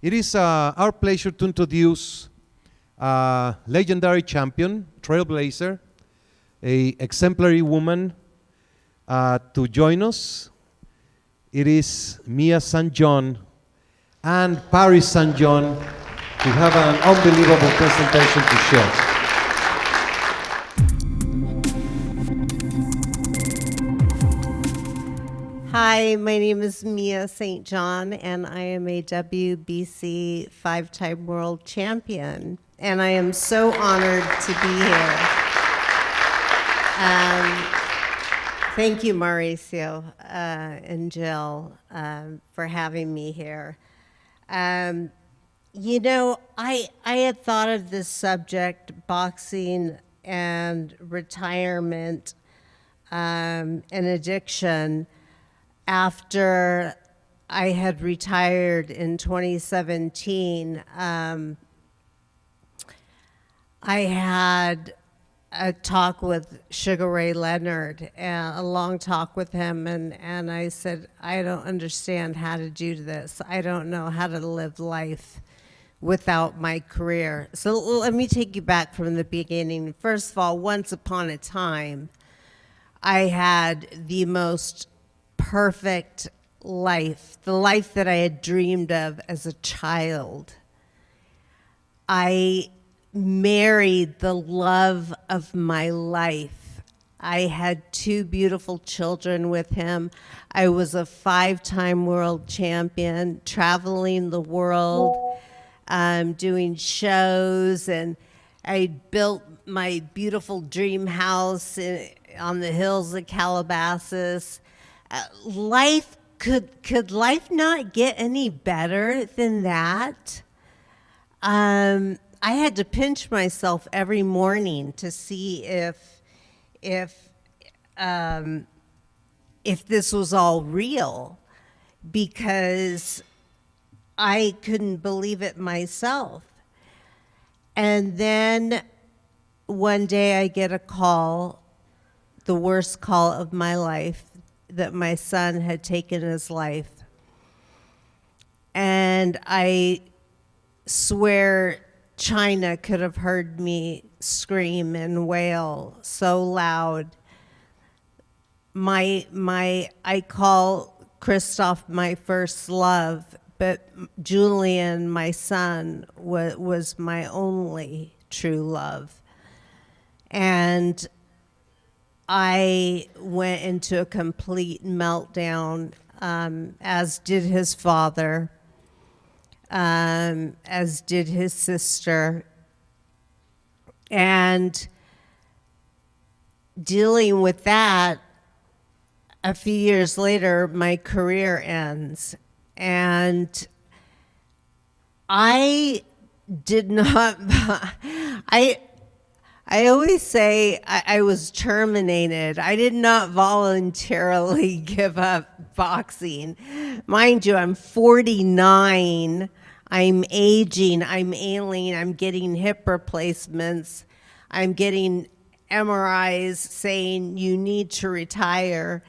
It is our pleasure to introduce a legendary champion, trailblazer, a exemplary woman to join us. It is Mia St. John and Paris St. John to have an unbelievable presentation to share. Hi, my name is Mia St. John, and I am a WBC five-time world champion. And I am so honored to be here. Thank you, Mauricio and Jill, for having me here. You know, I had thought of this subject, boxing and retirement and addiction, after I had retired in 2017. I had a talk with Sugar Ray Leonard, a long talk with him, and I said, I don't understand how to do this. I don't know how to live life without my career. So let me take you back from the beginning. First of all, once upon a time, I had the most perfect life, the life that I had dreamed of as a child. I married the love of my life. I had 2 beautiful children with him. I was a 5-time world champion, traveling the world, doing shows, and I built my beautiful dream house on the hills of Calabasas. Life, could life not get any better than that? I had to pinch myself every morning to see if this was all real, because I couldn't believe it myself. And then one day I get a call, the worst call of my life, that my son had taken his life. And I swear China could have heard me scream and wail so loud. I call Christoph my first love, but Julian, my son, was my only true love. And I went into a complete meltdown, as did his father, as did his sister. And dealing with that, a few years later, my career ends. And I did not, I always say I was terminated. I did not voluntarily give up boxing. Mind you, I'm 49. I'm aging. I'm ailing. I'm getting hip replacements. I'm getting MRIs saying you need to retire.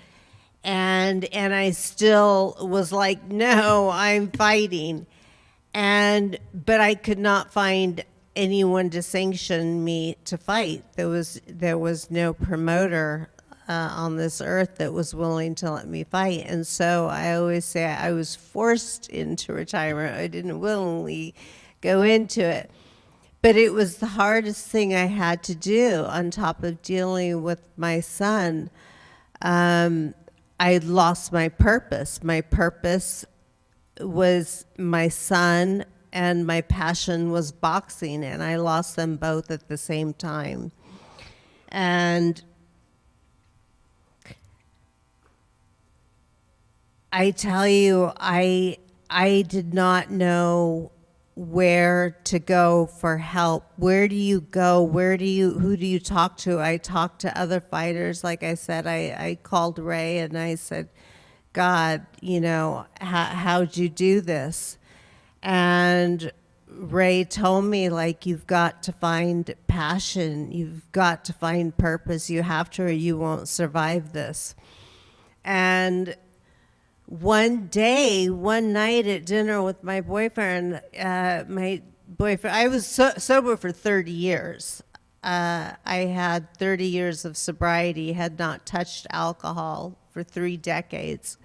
And I still was like, no, I'm fighting. But I could not find anyone to sanction me to fight. There was no promoter on this earth that was willing to let me fight. And so I always say I was forced into retirement. I didn't willingly go into it. But it was the hardest thing I had to do on top of dealing with my son. I lost my purpose. My purpose was my son, and my passion was boxing, and I lost them both at the same time. And I tell you, I did not know where to go for help. Where do you go? Who do you talk to? I talked to other fighters. Like I said, I called Ray and I said, God, you know, how'd you do this? And Ray told me, like, you've got to find passion. You've got to find purpose. You have to, or you won't survive this. And one day, one night at dinner with my boyfriend, I was sober for 30 years. I had 30 years of sobriety, had not touched alcohol for 3 decades.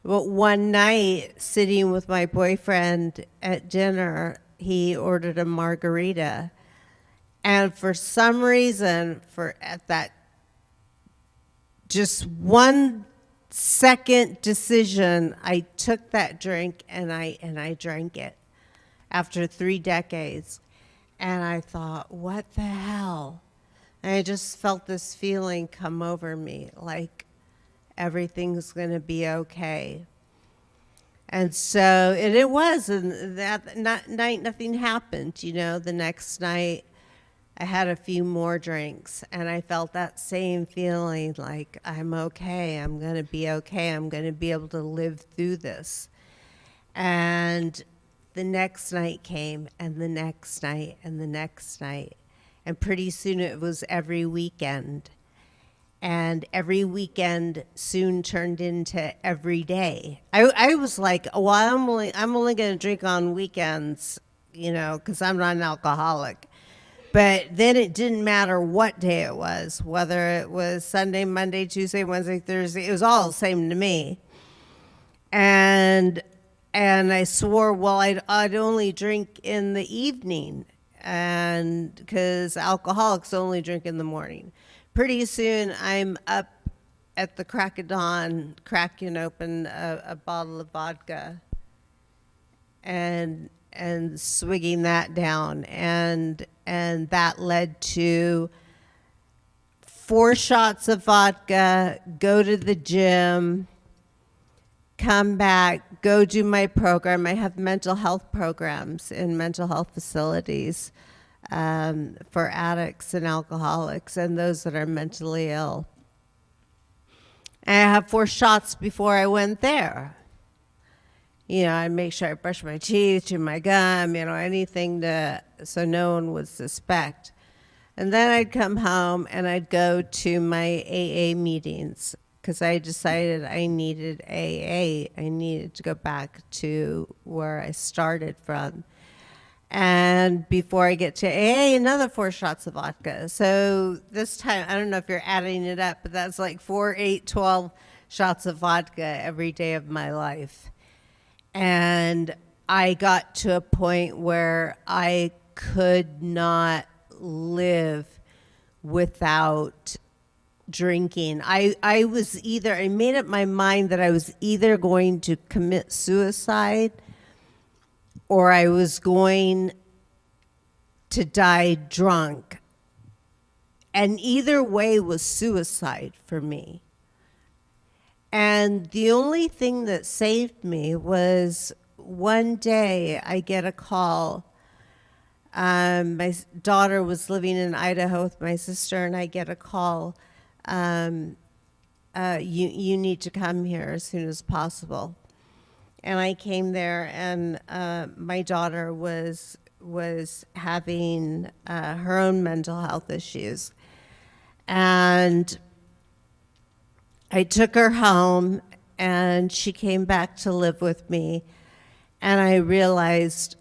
But one night, sitting with my boyfriend at dinner, he ordered a margarita. And for some reason, at that just 1 second decision, I took that drink and I drank it after 3 decades. And I thought, what the hell? And I just felt this feeling come over me, like everything's going to be okay. And so and it was, and that night nothing happened. The next night I had a few more drinks, and I felt that same feeling, like I'm okay, I'm going to be okay, I'm going to be able to live through this. And the next night came, and the next night, and the next night. And pretty soon it was every weekend. And every weekend soon turned into every day. I was like, well, I'm only going to drink on weekends, because I'm not an alcoholic. But then it didn't matter what day it was, whether it was Sunday, Monday, Tuesday, Wednesday, Thursday. It was all the same to me. And I swore, well, I'd only drink in the evening, and because alcoholics only drink in the morning. Pretty soon, I'm up at the crack of dawn, cracking open a bottle of vodka, and swigging that down, and that led to 4 shots of vodka, go to the gym, come back, go do my program. I have mental health programs in mental health facilities for addicts and alcoholics and those that are mentally ill. And I have 4 shots before I went there. I'd make sure I brush my teeth, chew my gum, anything so no one would suspect. And then I'd come home and I'd go to my AA meetings, because I decided I needed AA. I needed to go back to where I started from. And before I get to AA, another 4 shots of vodka. So this time, I don't know if you're adding it up, but that's like 4, 8, 12 shots of vodka every day of my life. And I got to a point where I could not live without drinking. I made up my mind that I was either going to commit suicide or I was going to die drunk. And either way was suicide for me. And the only thing that saved me was one day I get a call. My daughter was living in Idaho with my sister, and I get a call. You need to come here as soon as possible. And I came there, and my daughter was having her own mental health issues. And I took her home, and she came back to live with me. And I realized,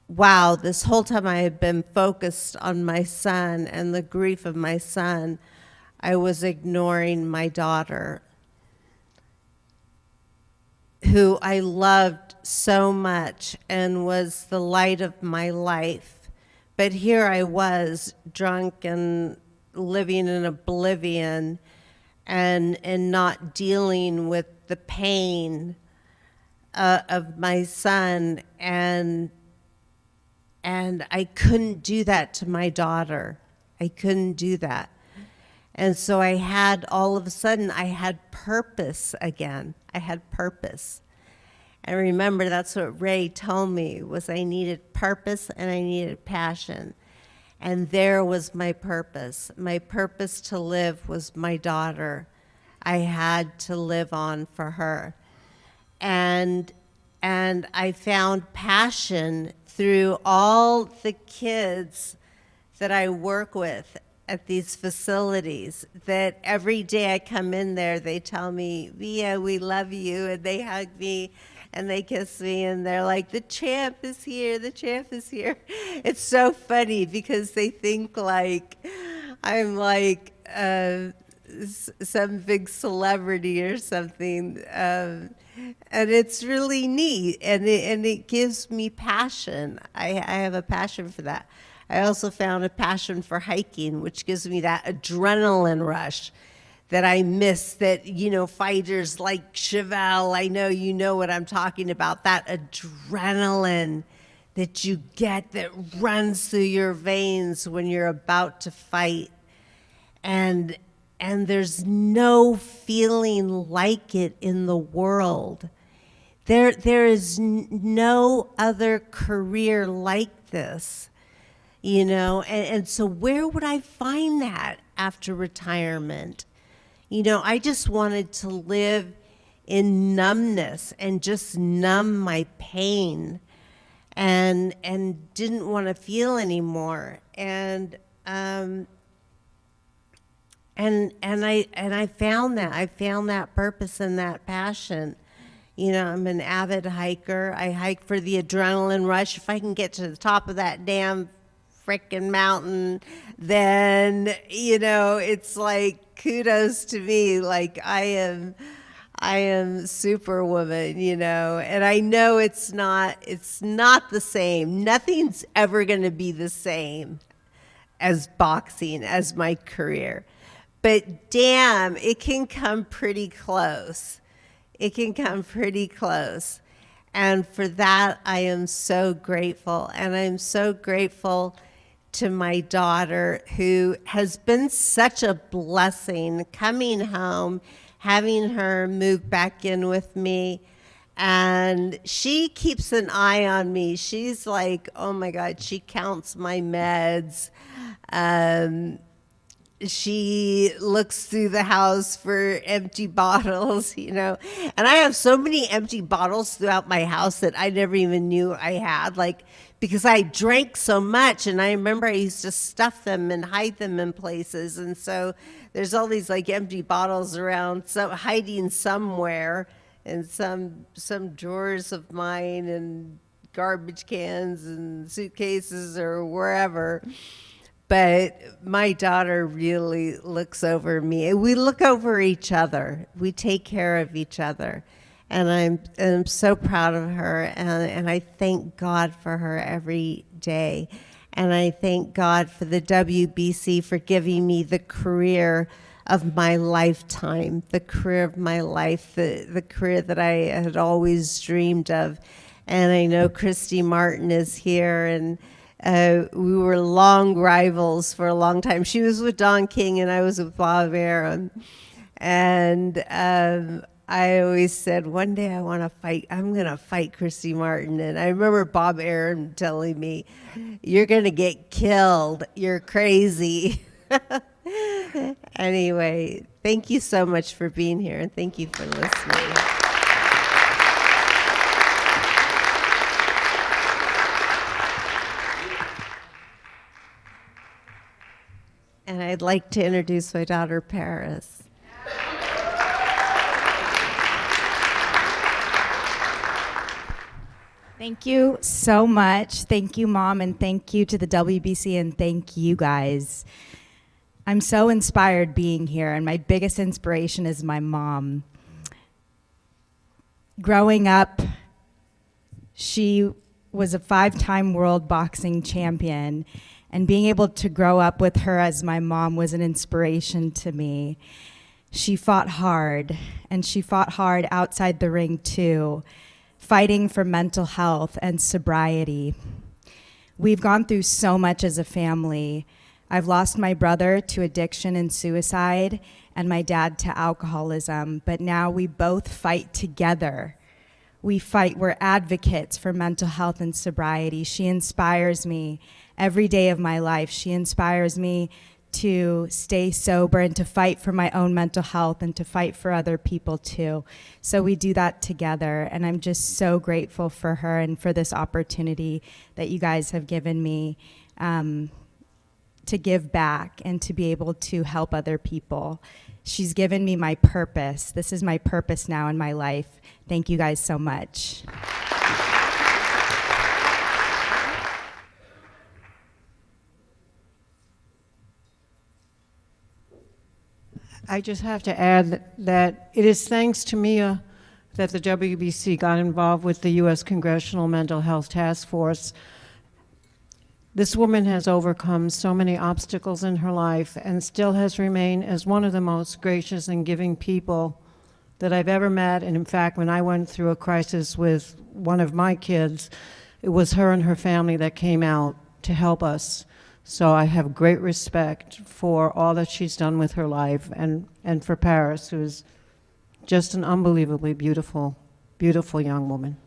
wow, this whole time I had been focused on my son and the grief of my son. I was ignoring my daughter, who I loved so much and was the light of my life. But here I was, drunk and living in oblivion and not dealing with the pain of my son. And I couldn't do that to my daughter. I couldn't do that. And so all of a sudden, I had purpose again. I had purpose. And remember, that's what Ray told me, was I needed purpose and I needed passion. And there was my purpose. My purpose to live was my daughter. I had to live on for her. And I found passion through all the kids that I work with at these facilities that every day I come in there, they tell me, Via, we love you, and they hug me and they kiss me, and they're like, the champ is here, the champ is here. It's so funny because they think like I'm like some big celebrity or something, and it's really neat, and it gives me passion. I have a passion for that. I also found a passion for hiking, which gives me that adrenaline rush that I miss, that, you know, fighters like Chevelle, I know you know what I'm talking about, that adrenaline that you get that runs through your veins when you're about to fight. And there's no feeling like it in the world. There is no other career like this, you know, and so where would I find that after retirement? You know, I just wanted to live in numbness and just numb my pain, and didn't want to feel anymore. And I found that. I found that purpose and that passion. You know, I'm an avid hiker. I hike for the adrenaline rush. If I can get to the top of that damn frickin' mountain, then, you know, it's like kudos to me. Like I am superwoman, you know, and I know it's not the same. Nothing's ever going to be the same as boxing, as my career. But damn, it can come pretty close. It can come pretty close. And for that, I am so grateful. And I'm so grateful to my daughter, who has been such a blessing coming home, having her move back in with me. And she keeps an eye on me. She's like, oh my God, she counts my meds. She looks through the house for empty bottles, you know. And I have so many empty bottles throughout my house that I never even knew I had, like, because I drank so much. And I remember I used to stuff them and hide them in places. And so there's all these like empty bottles around, so hiding somewhere in some drawers of mine and garbage cans and suitcases or wherever. But my daughter really looks over me. We look over each other. We take care of each other. And I'm so proud of her. And I thank God for her every day. And I thank God for the WBC for giving me the career of my lifetime, the career of my life, the career that I had always dreamed of. And I know Christy Martin is here, and we were long rivals for a long time. She was with Don King and I was with Bob Arum. And I always said, one day I want to fight, I'm going to fight Christy Martin. And I remember Bob Arum telling me, you're going to get killed. You're crazy. Anyway, thank you so much for being here, and thank you for listening. And I'd like to introduce my daughter, Paris. Thank you so much. Thank you, Mom, and thank you to the WBC, and thank you guys. I'm so inspired being here, and my biggest inspiration is my mom. Growing up, she was a 5-time world boxing champion, and being able to grow up with her as my mom was an inspiration to me. She fought hard, and she fought hard outside the ring too, fighting for mental health and sobriety. We've gone through so much as a family. I've lost my brother to addiction and suicide, and my dad to alcoholism, but now we both fight together. We're advocates for mental health and sobriety. She inspires me every day of my life. She inspires me to stay sober and to fight for my own mental health and to fight for other people too. So we do that together, and I'm just so grateful for her and for this opportunity that you guys have given me. to give back and to be able to help other people. She's given me my purpose. This is my purpose now in my life. Thank you guys so much. I just have to add that it is thanks to Mia that the WBC got involved with the U.S. Congressional Mental Health Task Force. This woman has overcome so many obstacles in her life and still has remained as one of the most gracious and giving people that I've ever met. And in fact, when I went through a crisis with one of my kids, it was her and her family that came out to help us. So I have great respect for all that she's done with her life, and for Paris, who's just an unbelievably beautiful, beautiful young woman.